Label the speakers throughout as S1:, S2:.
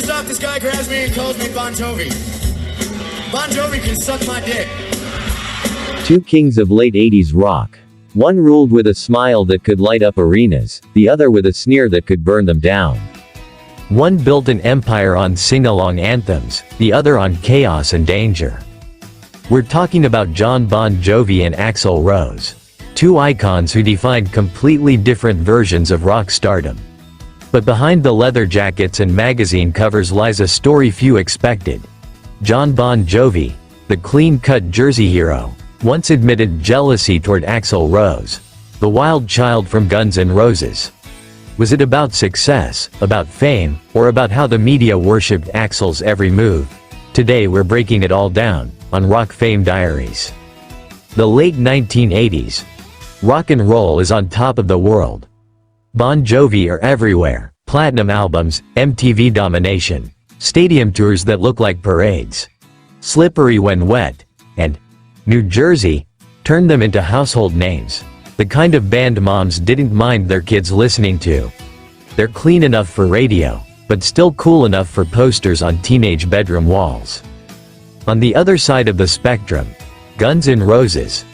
S1: First off, this guy grabs me and calls me Bon Jovi. Bon Jovi can suck my dick.
S2: Two kings of late 80s rock. One ruled with a smile that could light up arenas, the other with a sneer that could burn them down.
S3: One built an empire on sing-along anthems, the other on chaos and danger. We're talking about Jon Bon Jovi and Axl Rose. Two icons who defined completely different versions of rock stardom. But behind the leather jackets and magazine covers lies a story few expected. Jon Bon Jovi, the clean-cut Jersey hero, once admitted jealousy toward Axl Rose, the wild child from Guns N' Roses. Was it about success, about fame, or about how the media worshipped Axl's every move? Today we're breaking it all down, on Rock Fame Diaries. The late 1980s. Rock and roll is on top of the world. Bon Jovi are everywhere, platinum albums, MTV domination, stadium tours that look like parades. Slippery When Wet, and New Jersey, turned them into household names. The kind of band moms didn't mind their kids listening to. They're clean enough for radio, but still cool enough for posters on teenage bedroom walls. On the other side of the spectrum, Guns N' Roses.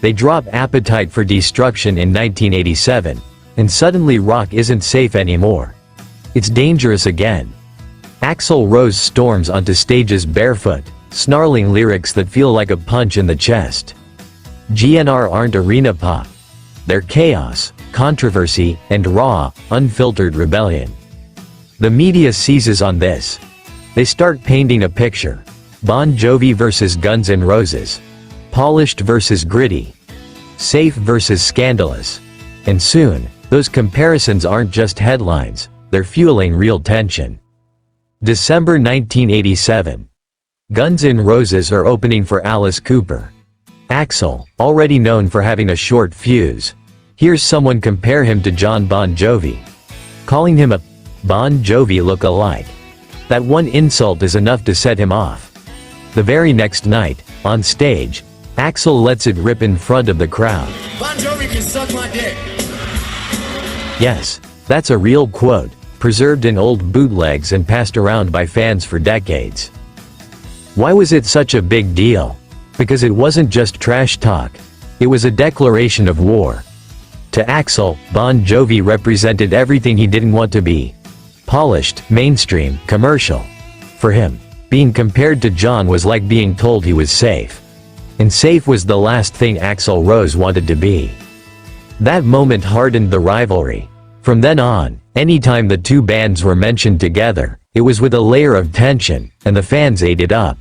S3: They drop Appetite for Destruction in 1987, and suddenly rock isn't safe anymore. It's dangerous again. Axl Rose storms onto stages barefoot, snarling lyrics that feel like a punch in the chest. GNR aren't arena pop. They're chaos, controversy, and raw, unfiltered rebellion. The media seizes on this. They start painting a picture. Bon Jovi versus Guns N' Roses. Polished versus gritty. Safe versus scandalous. And soon, those comparisons aren't just headlines, they're fueling real tension. December 1987. Guns N' Roses are opening for Alice Cooper. Axl, already known for having a short fuse, hears someone compare him to Jon Bon Jovi, calling him a Bon Jovi look-alike. That one insult is enough to set him off. The very next night, on stage, Axl lets it rip in front of the crowd.
S1: Bon Jovi can suck my dick.
S3: Yes, that's a real quote, preserved in old bootlegs and passed around by fans for decades. Why was it such a big deal? Because it wasn't just trash talk. It was a declaration of war. To Axl, Bon Jovi represented everything he didn't want to be. Polished, mainstream, commercial. For him, being compared to Jon was like being told he was safe. And safe was the last thing Axl Rose wanted to be. That moment hardened the rivalry. From then on, anytime the two bands were mentioned together, it was with a layer of tension, and the fans ate it up.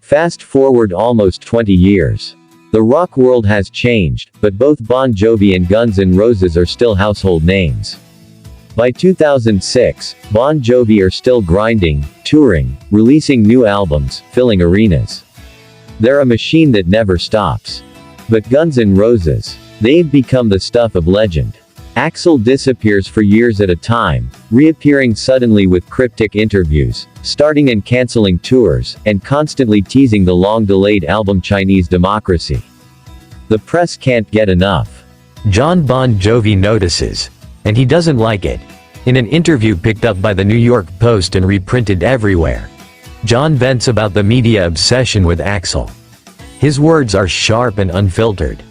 S2: Fast forward almost 20 years. The rock world has changed, but both Bon Jovi and Guns N' Roses are still household names. By 2006, Bon Jovi are still grinding, touring, releasing new albums, filling arenas. They're a machine that never stops. But Guns N' Roses, they've become the stuff of legend. Axl disappears for years at a time, reappearing suddenly with cryptic interviews, starting and canceling tours, and constantly teasing the long-delayed album Chinese Democracy. The press can't get enough.
S3: Jon Bon Jovi notices. And he doesn't like it. In an interview picked up by the New York Post and reprinted everywhere, Jon vents about the media obsession with Axl. His words are sharp and unfiltered.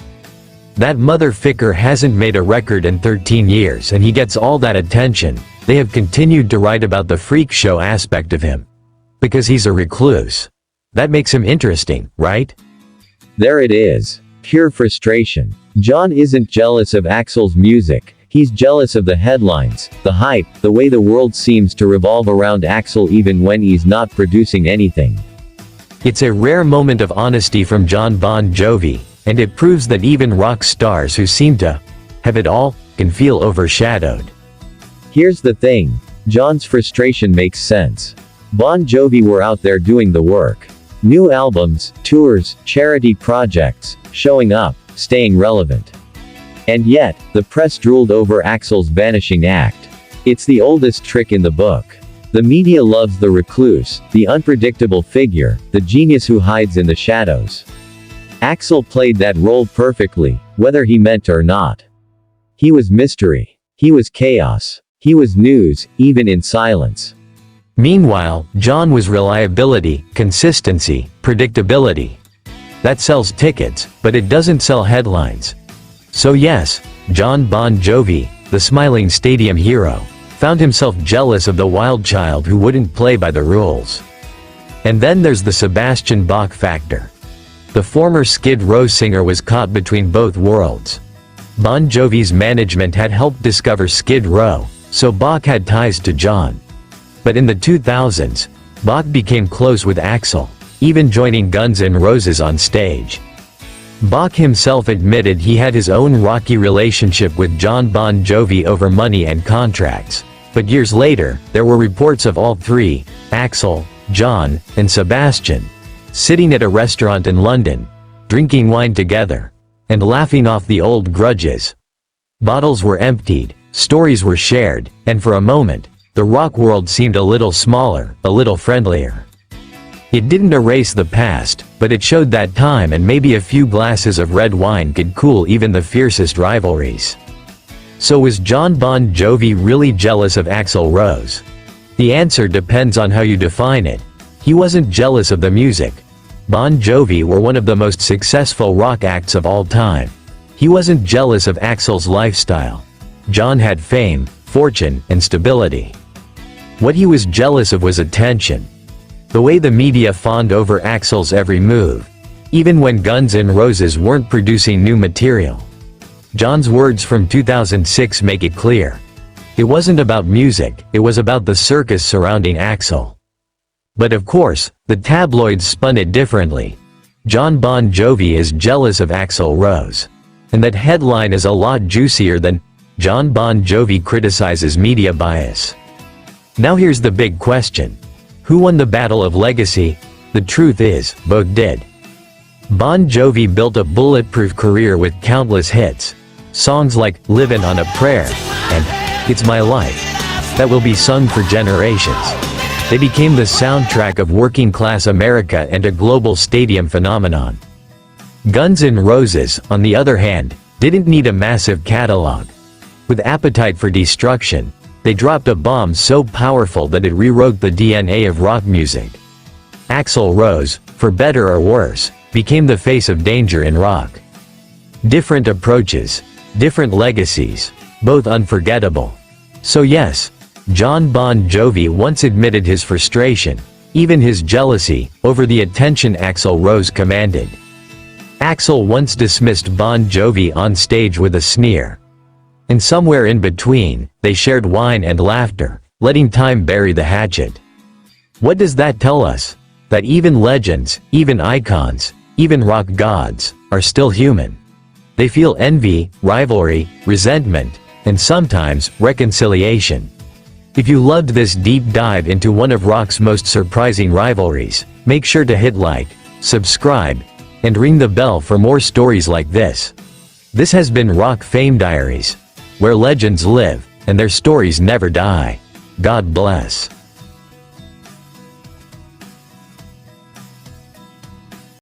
S3: That motherfucker hasn't made a record in 13 years and he gets all that attention. They have continued to write about the freak show aspect of him. Because he's a recluse. That makes him interesting, right?
S2: There it is. Pure frustration. Jon isn't jealous of Axl's music. He's jealous of the headlines, the hype, the way the world seems to revolve around Axl even when he's not producing anything.
S3: It's a rare moment of honesty from Jon Bon Jovi, and it proves that even rock stars who seem to have it all can feel overshadowed.
S2: Here's the thing. Jon's frustration makes sense. Bon Jovi were out there doing the work. New albums, tours, charity projects, showing up, staying relevant. And yet, the press drooled over Axl's vanishing act. It's the oldest trick in the book. The media loves the recluse, the unpredictable figure, the genius who hides in the shadows. Axl played that role perfectly, whether he meant or not. He was mystery. He was chaos. He was news, even in silence.
S3: Meanwhile, Jon was reliability, consistency, predictability. That sells tickets, but it doesn't sell headlines. So yes, Jon Bon Jovi, the smiling stadium hero, found himself jealous of the wild child who wouldn't play by the rules. And then there's the Sebastian Bach factor. The former Skid Row singer was caught between both worlds. Bon Jovi's management had helped discover Skid Row, so Bach had ties to Jon. But in the 2000s, Bach became close with Axl, even joining Guns N' Roses on stage. Bach himself admitted he had his own rocky relationship with Jon Bon Jovi over money and contracts. But years later, there were reports of all three, Axl, Jon, and Sebastian, sitting at a restaurant in London, drinking wine together, and laughing off the old grudges. Bottles were emptied, stories were shared, and for a moment, the rock world seemed a little smaller, a little friendlier. It didn't erase the past, but it showed that time and maybe a few glasses of red wine could cool even the fiercest rivalries. So was Jon Bon Jovi really jealous of Axl Rose? The answer depends on how you define it. He wasn't jealous of the music. Bon Jovi were one of the most successful rock acts of all time. He wasn't jealous of Axl's lifestyle. Jon had fame, fortune, and stability. What he was jealous of was attention. The way the media fawned over Axl's every move, even when Guns N' Roses weren't producing new material. Jon's words from 2006 make it clear. It wasn't about music, it was about the circus surrounding Axl. But of course, the tabloids spun it differently. Jon Bon Jovi is jealous of Axl Rose. And that headline is a lot juicier than Jon Bon Jovi criticizes media bias. Now here's the big question. Who won the battle of legacy? The truth is, both did. Bon Jovi built a bulletproof career with countless hits. Songs like Livin' on a Prayer and It's My Life that will be sung for generations. They became the soundtrack of working-class America and a global stadium phenomenon. Guns N' Roses, on the other hand, didn't need a massive catalog. With Appetite for Destruction, they dropped a bomb so powerful that it rewrote the DNA of rock music. Axl Rose, for better or worse, became the face of danger in rock. Different approaches, different legacies, both unforgettable. So yes, Jon Bon Jovi once admitted his frustration, even his jealousy, over the attention Axl Rose commanded. Axl once dismissed Bon Jovi on stage with a sneer. And somewhere in between, they shared wine and laughter, letting time bury the hatchet. What does that tell us? That even legends, even icons, even rock gods, are still human. They feel envy, rivalry, resentment, and sometimes, reconciliation. If you loved this deep dive into one of rock's most surprising rivalries, make sure to hit like, subscribe, and ring the bell for more stories like this. This has been Rock Fame Diaries, where legends live, and their stories never die. God bless.